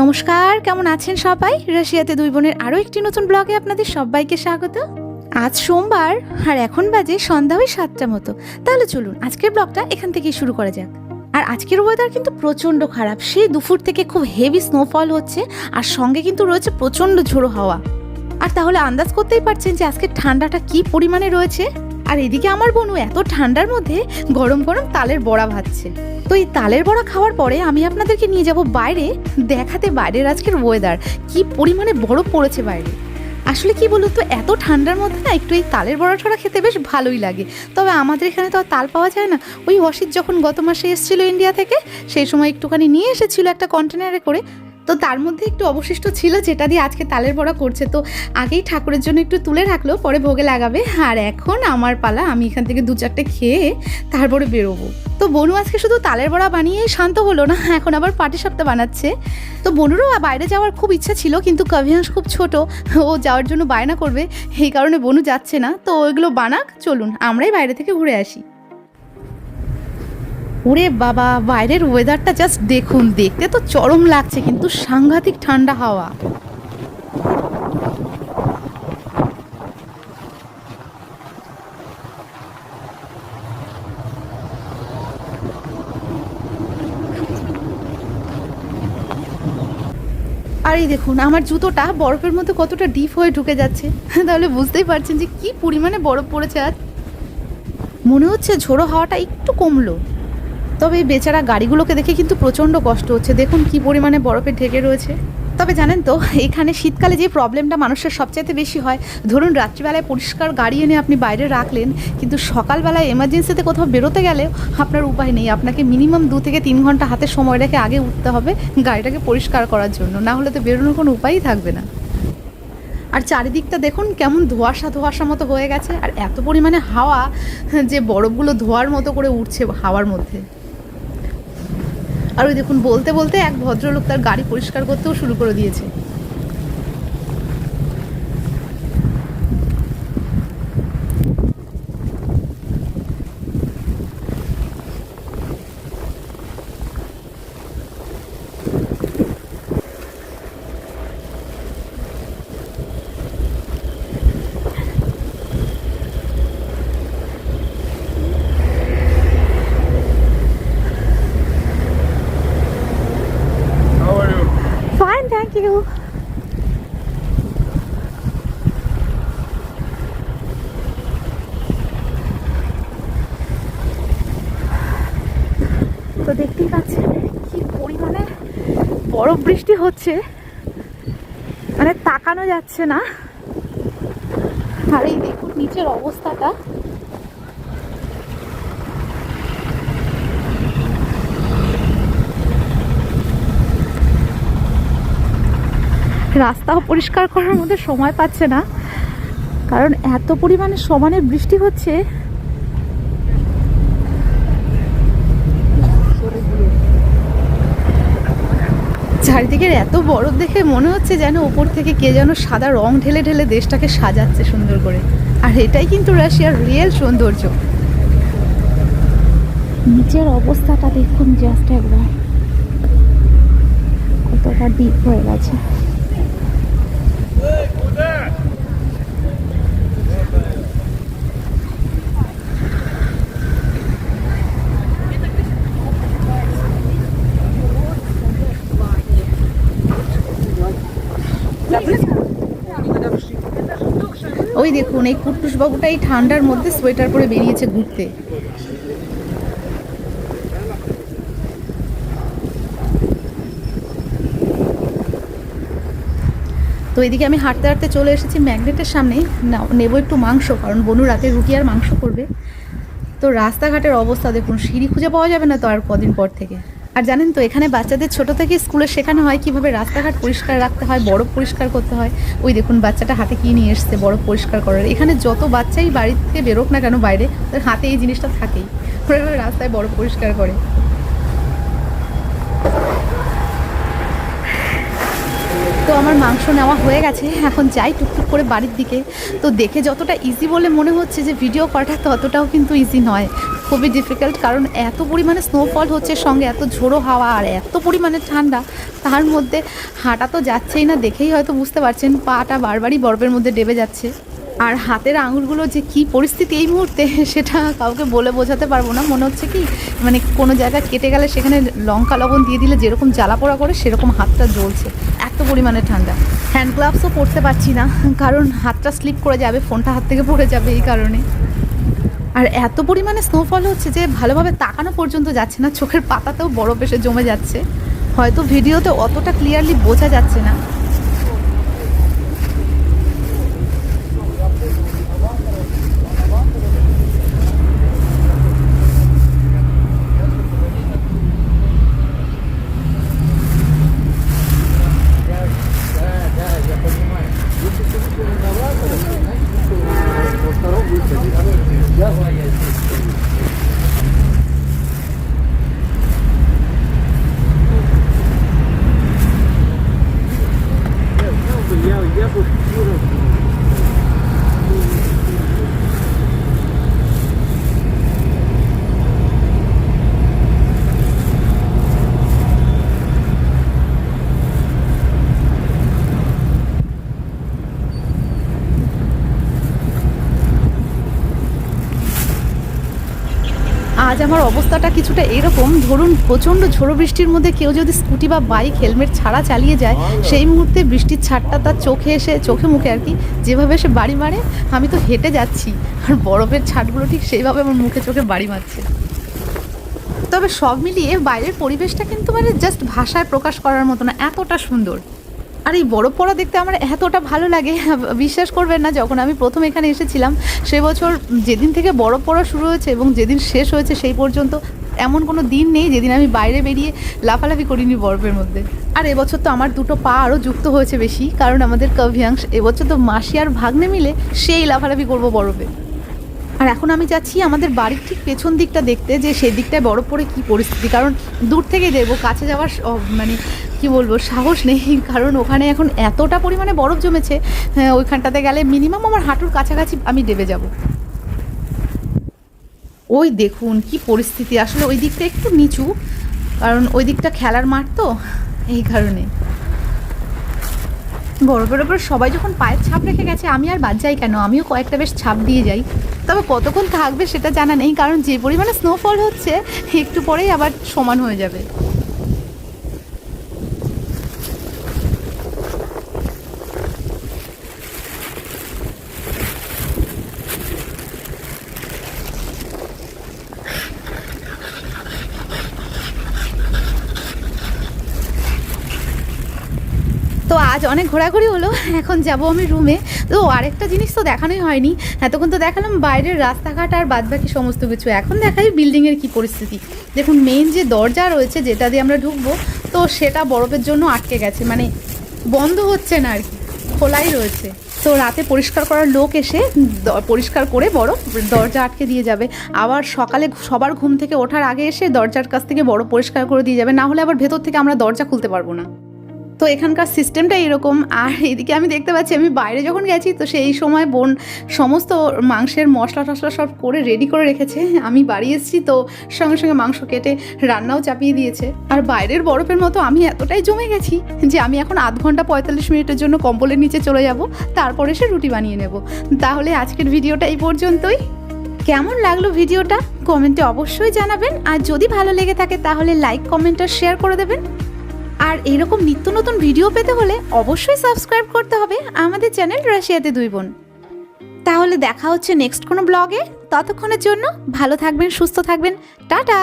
নমস্কার, কেমন আছেন সবাই? রাশিয়াতে দুই বোনের আরও একটি নতুন ব্লগে আপনাদের সবাইকে স্বাগত। আজ সোমবার আর এখন বাজে সন্ধ্যা ওই 7টা মতো। তাহলে চলুন আজকের ব্লগটা এখান থেকেই শুরু করা যাক। আর আজকের ওয়েদার কিন্তু প্রচণ্ড খারাপ। সেই দুপুর থেকে খুব হেভি স্নোফল হচ্ছে আর সঙ্গে কিন্তু রয়েছে প্রচণ্ড ঝোড়ো হাওয়া। আর তাহলে আন্দাজ করতেই পারছেন যে আজকে ঠান্ডাটা কি পরিমাণে রয়েছে। আর এদিকে আমার বোনু এত ঠান্ডার মধ্যে গরম গরম তালের বড়া ভাজছে। তো এই তালের বড়া খাওয়ার পরে আমি আপনাদেরকে নিয়ে যাব বাইরে দেখাতে বাইরের আজকের ওয়েদার কি পরিমাণে বরফ পড়েছে বাইরে। আসলে কি বলুন তো, এত ঠান্ডার মধ্যে না একটু এই তালের বড়া ছড়া খেতে বেশ ভালোই লাগে। তবে আমাদের এখানে তো আর তাল পাওয়া যায় না। ওই অসিত যখন গত মাসে এসেছিল ইন্ডিয়া থেকে, সেই সময় একটুখানি নিয়ে এসেছিল একটা কন্টেনারে করে। তো তার মধ্যে একটু অবশিষ্ট ছিল যেটা দিয়ে আজকে তালের বড়া করছে। তো আগেই ঠাকুরের জন্য একটু তুলে রাখলো, পরে ভোগে লাগাবে। আর এখন আমার পালা, আমি এখান থেকে 2-4টে খেয়ে তারপরে বেরোবো। তো বনু আজকে শুধু তালের বড়া বানিয়েই শান্ত হলো না, এখন আবার পাটিসাপটা বানাচ্ছে। তো বনুরও বাইরে যাওয়ার খুব ইচ্ছা ছিল, কিন্তু কভিয়াংশ খুব ছোট, ও যাওয়ার জন্য বায়না করবে, এই কারণে বনু যাচ্ছে না। তো ওইগুলো বানাক, চলুন আমরাই বাইরে থেকে ঘুরে আসি। ওরে বাবা, বাইরের ওয়েদারটা জাস্ট দেখুন, দেখতে তো চরম লাগছে কিন্তু সাংঘাতিক ঠান্ডা হাওয়া। আর এই দেখুন আমার জুতোটা বরফের মধ্যে কতটা ডিপ হয়ে ঢুকে যাচ্ছে, তাহলে বুঝতেই পারছেন যে কি পরিমাণে বরফ পড়েছে আজ। মনে হচ্ছে ঝোড়ো হাওয়াটা একটু কমলো, তবে এই বেচারা গাড়িগুলোকে দেখে কিন্তু প্রচণ্ড কষ্ট হচ্ছে। দেখুন কি পরিমাণে বরফে ঢেকে রয়েছে। তবে জানেন তো, এখানে শীতকালে যে প্রবলেমটা মানুষের সবচাইতে বেশি হয়, ধরুন রাত্রিবেলায় পরিষ্কার গাড়ি এনে আপনি বাইরে রাখলেন, কিন্তু সকালবেলায় এমার্জেন্সিতে কোথাও বেরোতে গেলেও আপনার উপায় নেই। আপনাকে মিনিমাম 2 থেকে 3 ঘন্টা হাতে সময় রেখে আগে উঠতে হবে গাড়িটাকে পরিষ্কার করার জন্য, না হলে তো বেরোনোর কোনো উপায়ই থাকবে না। আর চারিদিকটা দেখুন কেমন ধোঁয়াশা ধোঁয়াশা মতো হয়ে গেছে, আর এত পরিমাণে হাওয়া যে বরফগুলো ধোঁয়ার মতো করে উঠছে হাওয়ার মধ্যে। আর ওই দেখুন বলতে বলতে এক ভদ্রলোক তার গাড়ি পরিষ্কার করতেও শুরু করে দিয়েছে। Fine, thank you. তো দেখতেই পাচ্ছেন কি পরিমাণে বরফ বৃষ্টি হচ্ছে, মানে তাকানো যাচ্ছে না। আর এই দেখুন নিচের অবস্থাটা, রাস্তাও পরিষ্কার করার মধ্যে সময় পাচ্ছে না, কারণ এত পরিমাণে সমানে বৃষ্টি হচ্ছে। চারিদিকের এত বরফ দেখে মনে হচ্ছে যেন ওপর থেকে কে যেন সাদা রং ঢেলে ঢেলে দেশটাকে সাজাচ্ছে সুন্দর করে। আর এটাই কিন্তু রাশিয়ার রিয়েল সৌন্দর্য। নিচের অবস্থাটা দেখুন জাস্ট একবার, কতটা ডিপ হয়ে গেছে। ওই দেখুন এই কুট্টুস বাবুটা এই ঠান্ডার মধ্যে সোয়েটার পরে বেরিয়েছে ঘুরতে। তো এদিকে আমি হাঁটতে হাঁটতে চলে এসেছি ম্যাগনেটের সামনে, নেব একটু মাংস, কারণ বনু রাতে রুটি আর মাংস করবে। তো রাস্তাঘাটের অবস্থা দেখুন, সিঁড়ি খুঁজে পাওয়া যাবে না তো আর কদিন পর থেকে। আর জানেন তো, এখানে বাচ্চাদের ছোট থেকে স্কুলে শেখানো হয় কিভাবে রাস্তাঘাট পরিষ্কার রাখতে হয়, বরফ পরিষ্কার করতে হয়। ওই দেখুন বাচ্চাটা হাতে কি নিয়ে এসছে বরফ পরিষ্কার করার। এখানে যত বাচ্চাই বাড়ি থেকে বেরোক না কেন বাইরে, তার হাতে এই জিনিসটা থাকেই, রাস্তায় বরফ পরিষ্কার করে। তো আমার মাংস নেওয়া হয়ে গেছে, এখন যাই টুকটুক করে বাড়ির দিকে। তো দেখে যতটা ইজি বলে মনে হচ্ছে যে ভিডিও করাটা, ততটাও কিন্তু ইজি নয়। খুবই ডিফিকাল্ট, কারণ এত পরিমাণে স্নোফল হচ্ছে, সঙ্গে এত ঝোড়ো হাওয়া আর এত পরিমাণে ঠান্ডা, তার মধ্যে হাঁটা তো যাচ্ছেই না। দেখেই হয়তো বুঝতে পারছেন পাটা বারবারই বরফের মধ্যে ডেবে যাচ্ছে। আর হাতের আঙুলগুলো যে কী পরিস্থিতি এই মুহূর্তে সেটা কাউকে বলে বোঝাতে পারবো না। মনে হচ্ছে কি মানে কোনো জায়গায় কেটে গেলে সেখানে লঙ্কা লবণ দিয়ে দিলে যেরকম জ্বালা পোড়া করে সেরকম হাতটা জ্বলছে, এত পরিমাণে ঠান্ডা। হ্যান্ড গ্লাভসও পরতে পারছি না, কারণ হাতটা স্লিপ করে যাবে, ফোনটা হাত থেকে পড়ে যাবে এই কারণে। আর এত পরিমাণে স্নোফল হচ্ছে যে ভালোভাবে তাকানো পর্যন্ত যাচ্ছে না, চোখের পাতাতেও বরফ এসে জমে যাচ্ছে। হয়তো ভিডিওতে অতটা ক্লিয়ারলি বোঝা যাচ্ছে না। আজ আমার অবস্থাটা কিছুটা এরকম, ধরুন প্রচণ্ড ঝোড়ো বৃষ্টির মধ্যে কেউ যদি স্কুটি বা বাইক হেলমেট ছাড়া চালিয়ে যায়, সেই মুহূর্তে বৃষ্টির ছাড়টা তার চোখে এসে, চোখে মুখে আর কি, যেভাবে সে বাড়ি মারে, আমি তো হেঁটে যাচ্ছি আর বরফের ছাড়গুলো ঠিক সেইভাবে আমার মুখে চোখে বাড়ি মারছে। তবে সব মিলিয়ে বাইরের পরিবেশটা কিন্তু মানে জাস্ট ভাষায় প্রকাশ করার মতো না, এতটা সুন্দর। আর এই বরফ পড়া দেখতে আমার এতটা ভালো লাগে, বিশ্বাস করবেন না, যখন আমি প্রথম এখানে এসেছিলাম সে বছর যেদিন থেকে বরফ পড়া শুরু হয়েছে এবং যেদিন শেষ হয়েছে সেই পর্যন্ত এমন কোনো দিন নেই যেদিন আমি বাইরে বেরিয়ে লাফালাফি করিনি বরফের মধ্যে। আর এবছর তো আমার দুটো পা আরও যুক্ত হয়েছে বেশি, কারণ আমাদের কাভিয়াংশ, এবছর তো মাসি আর ভাগ্নে মিলে সেই লাফালাফি করবো বরফে। আর এখন আমি যাচ্ছি আমাদের বাড়ির ঠিক পেছন দিকটা দেখতে, যে সেই দিকটায় বরফ পড়ে কী পরিস্থিতি, কারণ দূর থেকেই দেখবো, কাছে যাওয়ার মানে কি বলবো সাহস নেই, কারণ ওখানে এখন এতটা পরিমাণে বরফ জমেছে, ওইখানটাতে গেলে মিনিমাম আমার হাঁটুর কাছাকাছি আমি ডেবে যাব। ওই দেখুন কি পরিস্থিতি, আসলে ওই দিকটা একটু নিচু, কারণ ওই দিকটা খেলার মাঠ তো, এই কারণে। বরফের ওপর সবাই যখন পায়ের ছাপ রেখে গেছে, আমি আর বাদ যাই কেন, আমিও কয়েকটা বেশ ছাপ দিয়ে যাই। তবে কতক্ষণ থাকবে সেটা জানা নেই, কারণ যে পরিমাণে স্নোফল হচ্ছে একটু পরেই আবার সমান হয়ে যাবে। তো আজ অনেক ঘোরাঘুরি হলো, এখন যাব আমি রুমে। তো আরেকটা জিনিস তো দেখানোই হয়নি, এতক্ষণ তো দেখালাম বাইরের রাস্তাঘাট আর বাদবাকি সমস্ত কিছু, এখন দেখাই বিল্ডিংয়ের কি পরিস্থিতি। দেখুন মেন যে দরজা রয়েছে যেটা দিয়ে আমরা ঢুকবো, তো সেটা বরফের জন্য আটকে গেছে, মানে বন্ধ হচ্ছে না আর কি, খোলাই রয়েছে। তো রাতে পরিষ্কার করার লোক এসে পরিষ্কার করে বরফ দরজা আটকে দিয়ে যাবে, আবার সকালে সবার ঘুম থেকে ওঠার আগে এসে দরজার কাছ থেকে বরফ পরিষ্কার করে দিয়ে যাবে, না হলে আবার ভেতর থেকে আমরা দরজা খুলতে পারবো না। তো এখানকার সিস্টেমটা এরকম। আর এদিকে আমি দেখতে পাচ্ছি, আমি বাইরে যখন গেছি তো সেই সময় বোন সমস্ত মাংসের মশলা টশলা সব করে রেডি করে রেখেছে, আমি বাড়ি এসেছি তো সঙ্গে সঙ্গে মাংস কেটে রান্নাও চাপিয়ে দিয়েছে। আর বাইরের বরফের মতো আমি এতটাই জমে গেছি যে আমি এখন আধ ঘন্টা 45 মিনিটের জন্য কম্বলের নিচে চলে যাব, তারপরে এসে রুটি বানিয়ে নেব। তাহলে আজকের ভিডিওটা এই পর্যন্তই। কেমন লাগলো ভিডিওটা কমেন্টে অবশ্যই জানাবেন, আর যদি ভালো লেগে থাকে তাহলে লাইক কমেন্ট আর শেয়ার করে দেবেন। আর এরকম নিত্য নতুন ভিডিও পেতে হলে অবশ্যই সাবস্ক্রাইব করতে হবে আমাদের চ্যানেল রাশিয়াতে দুই বোন। তাহলে দেখা হচ্ছে নেক্সট কোনো ব্লগে, ততক্ষণের জন্য ভালো থাকবেন, সুস্থ থাকবেন, টাটা।